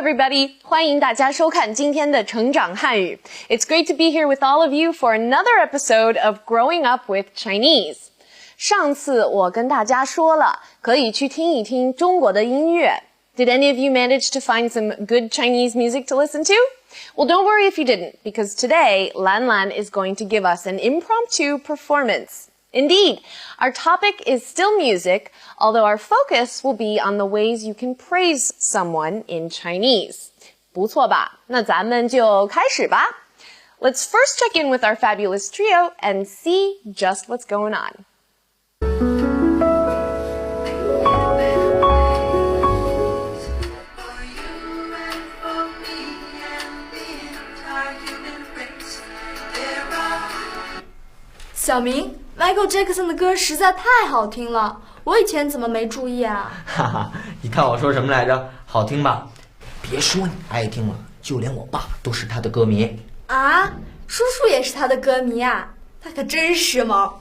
everybody! 欢迎大家收看今天的成长汉语。It's great to be here with all of you for another episode of Growing Up with Chinese. 上次我跟大家说了，可以去听一听中国的音乐。Did any of you manage to find some good Chinese music to listen to? Well, don't worry if you didn't, because today, Lan Lan is going to give us an impromptu performance. Indeed, our topic is still music, although our focus will be on the ways you can praise someone in Chinese. 不错吧？那咱们就开始吧。Let's first check in with our fabulous trio and see just what's going on. "小明，Michael Jackson 的歌实在太好听了，我以前怎么没注意啊？哈哈，你看我说什么来着？好听吧？别说你爱听了，就连我爸都是他的歌迷。啊，叔叔也是他的歌迷啊，他可真时髦。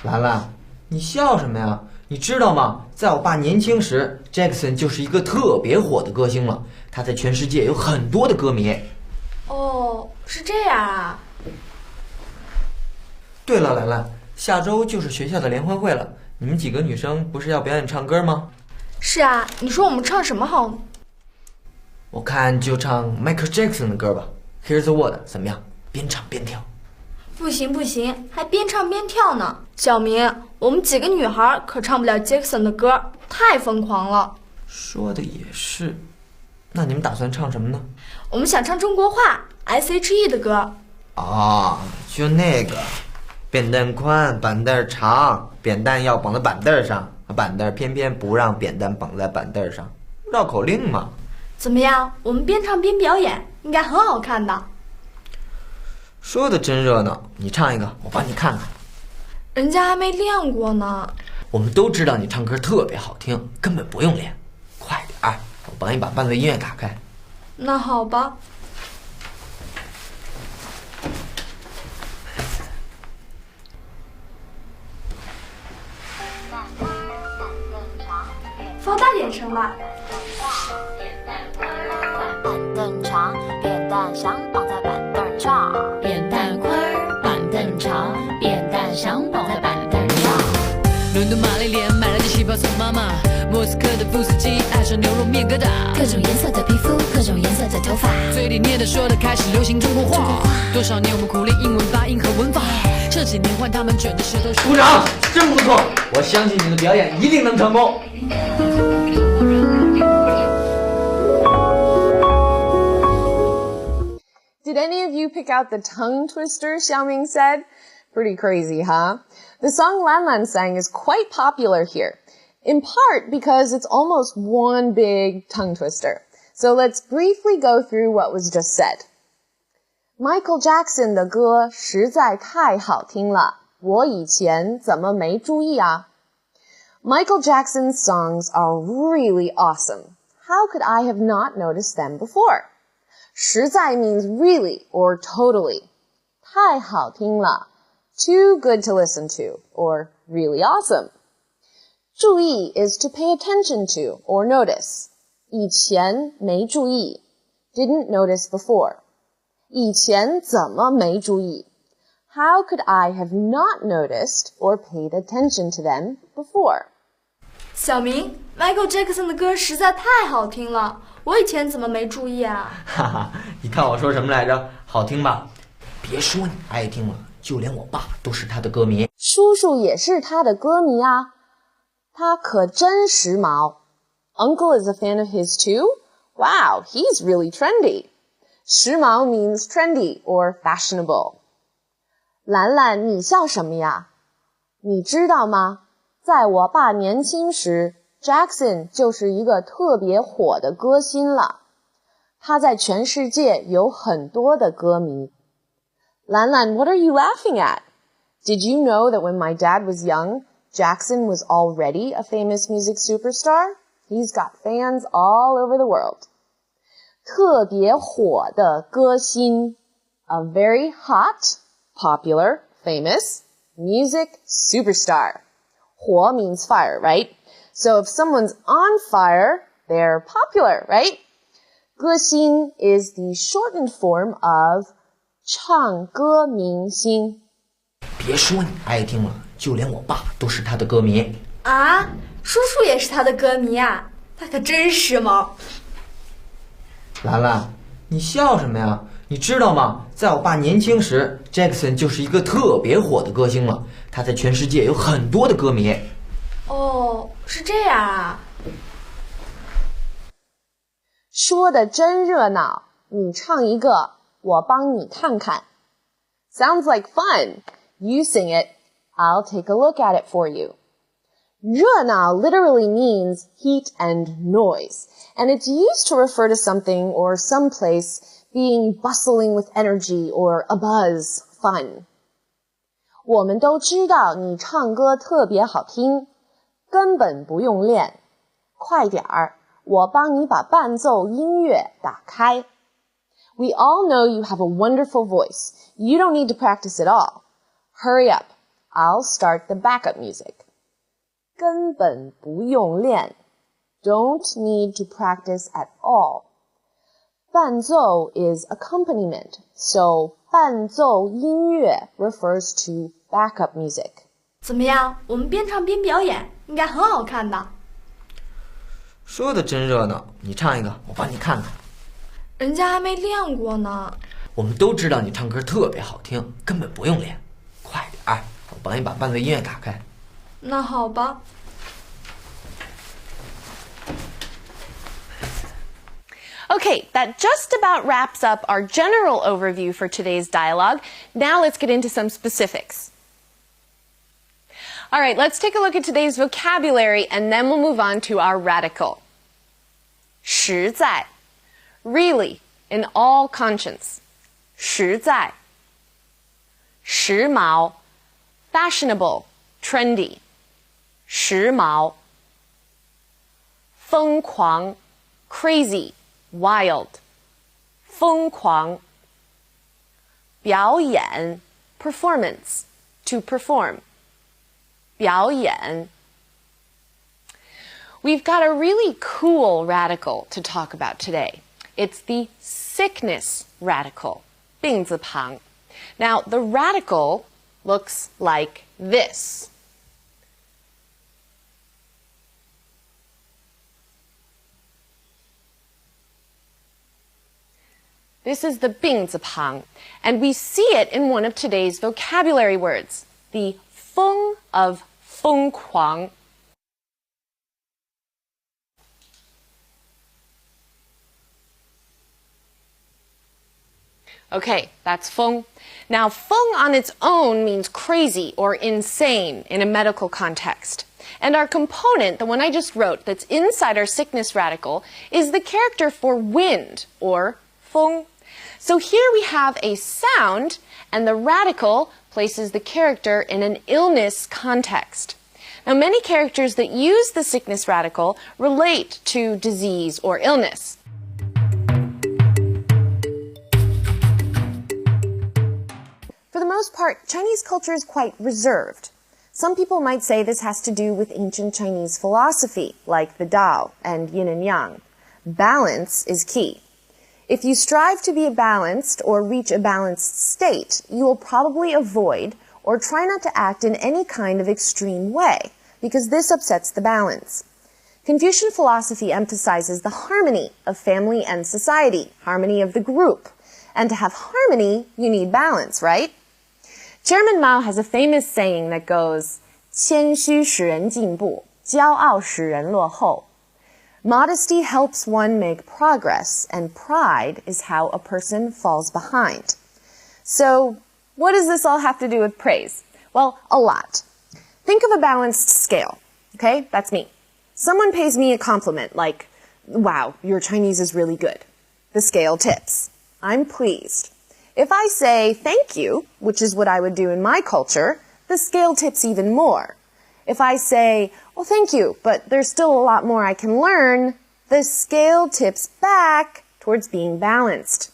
兰兰，你笑什么呀？你知道吗？在我爸年轻时 ，Jackson 就是一个特别火的歌星了，他在全世界有很多的歌迷。哦，是这样啊。对了，兰兰，下周就是学校的联欢会了，你们几个女生不是要表演唱歌吗？是啊，你说我们唱什么好呢？我看就唱 Michael Jackson 的歌吧， Here's the Word 怎么样？边唱边跳。不行不行，还边唱边跳呢。小明，我们几个女孩可唱不了 Jackson 的歌，太疯狂了。说的也是，那你们打算唱什么呢？我们想唱中国话 SHE 的歌。啊，就那个。扁担宽，板凳长，扁担要绑在板凳上，板凳偏偏不让扁担绑在板凳上，绕口令嘛。怎么样？我们边唱边表演，应该很好看的。说的真热闹，你唱一个，我帮你看看。人家还没练过呢。我们都知道你唱歌特别好听，根本不用练。快点儿，我帮你把伴奏音乐打开。那好吧。放大点声吧。板凳长，扁担想绑在板凳上。扁担宽，板凳长，扁担想绑在板凳上。伦敦玛丽莲买了件旗袍送妈妈，莫斯科的布斯基爱上牛肉面疙瘩。各种颜色的皮肤，各种颜色的头发，嘴里念的说的开始流行中国话。多少年我们苦练英文发音和文法，这几年换他们卷着舌头说。鼓掌，真不错！我相信你的表演一定能成功。Did any of you pick out the tongue twister Xiaoming said? Pretty crazy, huh? The song Lan Lan sang is quite popular here, in part because it's almost one big tongue twister. So let's briefly go through what was just said. Michael Jackson 的歌实在太好听了，我以前怎么没注意啊？ Michael Jackson's songs are really awesome. How could I have not noticed them before? 实在 means really or totally. 太好听了 too good to listen to or really awesome. 注意 is to pay attention to or notice. 以前没注意 didn't notice before. 以前怎么没注意 How could I have not noticed or paid attention to them before? 小明 ，Michael Jackson 的歌实在太好听了，我以前怎么没注意啊？哈哈，你看我说什么来着？好听吧？别说你爱听了，就连我爸都是他的歌迷。叔叔也是他的歌迷啊，他可真时髦。Uncle is a fan of his too? Wow, he's really trendy. 时髦 means trendy or fashionable. 兰兰，你笑什么呀？你知道吗？在我爸年轻时 ，Jackson 就是一个特别火的歌星了。他在全世界有很多的歌迷。兰兰 what are you laughing at? Did you know that when my dad was young, Jackson was already a famous music superstar? He's got fans all over the world. 特别火的歌星 a very hot, popular, famous music superstar. 火 means fire, right? So if someone's on fire, They're popular, right? 歌星 is the shortened form of 唱歌明星。别说你爱听了，就连我爸都是他的歌迷。啊，叔叔也是他的歌迷啊，他可真时髦。兰兰，你笑什么呀？你知道吗？在我爸年轻时 ，Jackson 就是一个特别火的歌星了。他在全世界有很多的歌迷。哦，是这样啊。说的真热闹，你唱一个，我帮你看看。Sounds like fun. You sing it, I'll take a look at it for you. 热闹 literally means heat and noise, and it's used to refer to something or some place being bustling with energy or abuzz, fun. 我们都知道你唱歌特别好听，根本不用练。快点儿，我帮你把伴奏音乐打开。We all know you have a wonderful voice. You don't need to practice at all. Hurry up. I'll start the backup music. 根本不用练。Don't need to practice at all. 伴奏 is accompaniment, so 伴奏音乐 refers to backup music. 怎么样？我们边唱边表演，应该很好看的。说的真热闹，你唱一个，我帮你看看。人家还没练过呢。我们都知道你唱歌特别好听，根本不用练。快点儿，我帮你把伴奏音乐打开。那好吧。Okay, that just about wraps up our general overview for today's dialogue. Now let's get into some specifics. All right, let's take a look at today's vocabulary and then we'll move on to our radical. 实在 really, in all conscience. 实在时髦 fashionable, trendy. 时髦疯狂 crazy, wild. 疯狂表演 performance, to perform. 表演 We've got a really cool radical to talk about today. It's the sickness radical, 病字旁. Now, the radical looks like this. This is the 病字旁, and we see it in one of today's vocabulary words, the 疯 of 疯狂. Okay, that's 疯. Now, 疯 on its own means crazy or insane in a medical context. And our component, the one I just wrote, that's inside our sickness radical, is the character for wind, or 风. So here we have a sound, and the radical places the character in an illness context. Now, many characters that use the sickness radical relate to disease or illness. For the most part, Chinese culture is quite reserved. Some people might say this has to do with ancient Chinese philosophy, like the Tao and yin and yang. Balance is key. If you strive to be balanced or reach a balanced state, you will probably avoid or try not to act in any kind of extreme way, because this upsets the balance. Confucian philosophy emphasizes the harmony of family and society, harmony of the group. And to have harmony, you need balance, right? Chairman Mao has a famous saying that goes, 谦虚使人进步，骄傲使人落后. Modesty helps one make progress, and pride is how a person falls behind. So, what does this all have to do with praise? Well, a lot. Think of a balanced scale, okay? That's me. Someone pays me a compliment like, wow, your Chinese is really good. The scale tips. I'm pleased. If I say thank you, which is what I would do in my culture, the scale tips even more. If I say, well, thank you, but there's still a lot more I can learn, the scale tips back towards being balanced.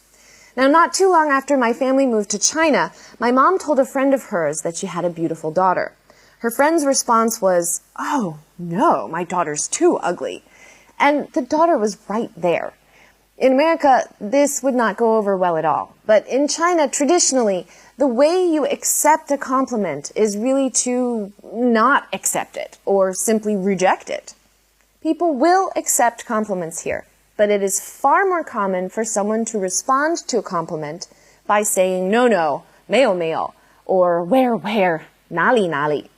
Now, not too long after my family moved to China, my mom told a friend of hers that she had a beautiful daughter. Her friend's response was, oh, no, my daughter's too ugly. And the daughter was right there. In America, this would not go over well at all. But in China, traditionally, the way you accept a compliment is really to not accept it or simply reject it. People will accept compliments here, but it is far more common for someone to respond to a compliment by saying no, no, 没有没有, or where, 哪里哪里.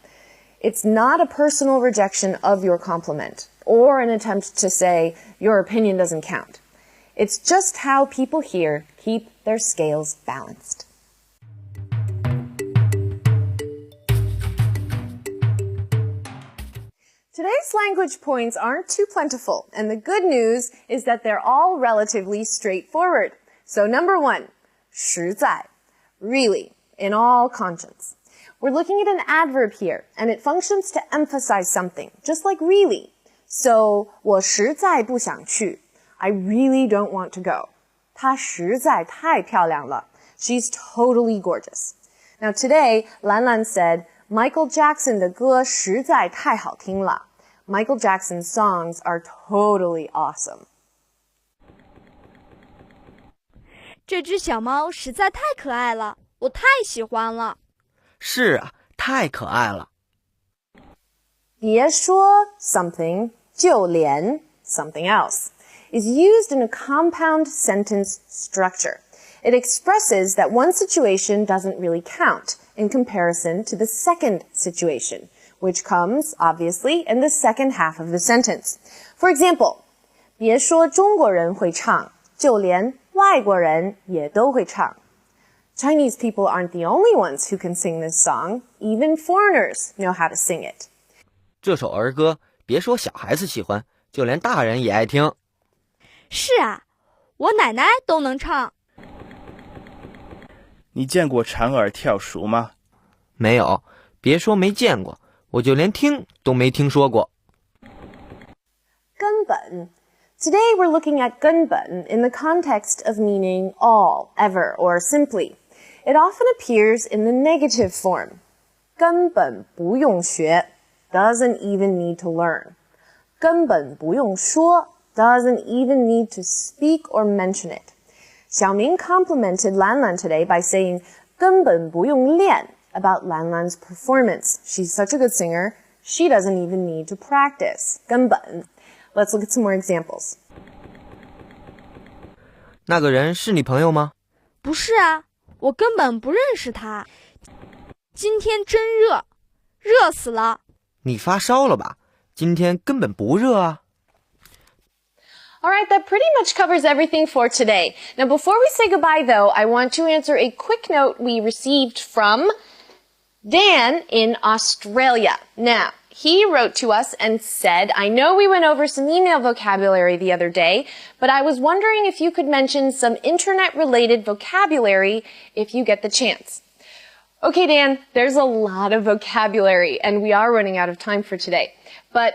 It's not a personal rejection of your compliment or an attempt to say your opinion doesn't count. It's just how people here keep their scales balanced. Today's language points aren't too plentiful, and the good news is that they're all relatively straightforward. So number 1, 实在, really, in all conscience. We're looking at an adverb here, and it functions to emphasize something, just like really. So, 我实在不想去. I really don't want to go. 她实在太漂亮了. She's totally gorgeous. Now today, Lan Lan said, Michael Jackson 的歌实在太好听了. Michael Jackson's songs are totally awesome. 这只小猫实在太可爱了，我太喜欢了。是啊，太可爱了。别说 something, 就连 something else is used in a compound sentence structure. It expresses that one situation doesn't really count in comparison to the second situation, which comes, obviously, in the second half of the sentence. For example, 别说中国人会唱，就连外国人也都会唱。Chinese people aren't the only ones who can sing this song. Even foreigners know how to sing it. 这首儿歌，别说小孩子喜欢，就连大人也爱听。是啊，我奶奶都能唱。你见过蝉儿跳熟吗？没有，别说没见过，我就连听都没听说过。根本. Today we're looking at 根本 in the context of meaning all, ever, or simply. It often appears in the negative form. 根本不用学, doesn't even need to learn. 根本不用说, doesn't even need to speak or mention it. Xiaoming complimented Lan Lan today by saying 根本不用练 about Lan Lan's performance. She's such a good singer, she doesn't even need to practice. 根本. Let's look at some more examples. 那个人是你朋友吗？不是啊，我根本不认识他。今天真热，热死了。你发烧了吧？今天根本不热啊。Alright, that pretty much covers everything for today. Now before we say goodbye though, I want to answer a quick note we received from Dan in Australia. Now, he wrote to us and said, I know we went over some email vocabulary the other day, but I was wondering if you could mention some internet-related vocabulary if you get the chance. Okay, Dan, there's a lot of vocabulary, and we are running out of time for today. But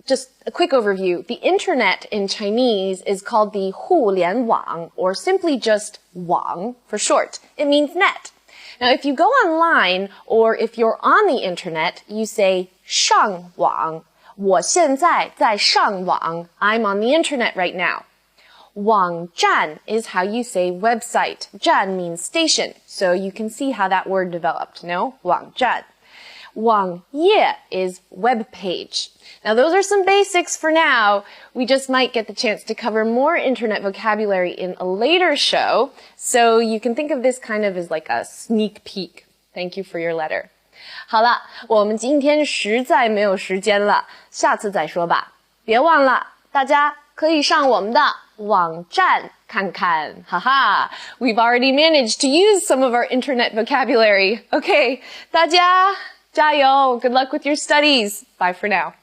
just a quick overview. The internet in Chinese is called the 互联网, or simply just 网 for short. It means net. Now, if you go online, or if you're on the internet, you say 上网. 我现在在上网. I'm on the internet right now. 网站 is how you say website. 站 means station, so you can see how that word developed, no? 网站. 网页 is web page. Now, those are some basics for now. We just might get the chance to cover more internet vocabulary in a later show, so you can think of this kind of as like a sneak peek. Thank you for your letter. 好了，我们今天实在没有时间了，下次再说吧。别忘了，大家可以上我们的网站看看，哈哈。We've already managed to use some of our internet vocabulary. Okay, 大家加油! Good luck with your studies. Bye for now.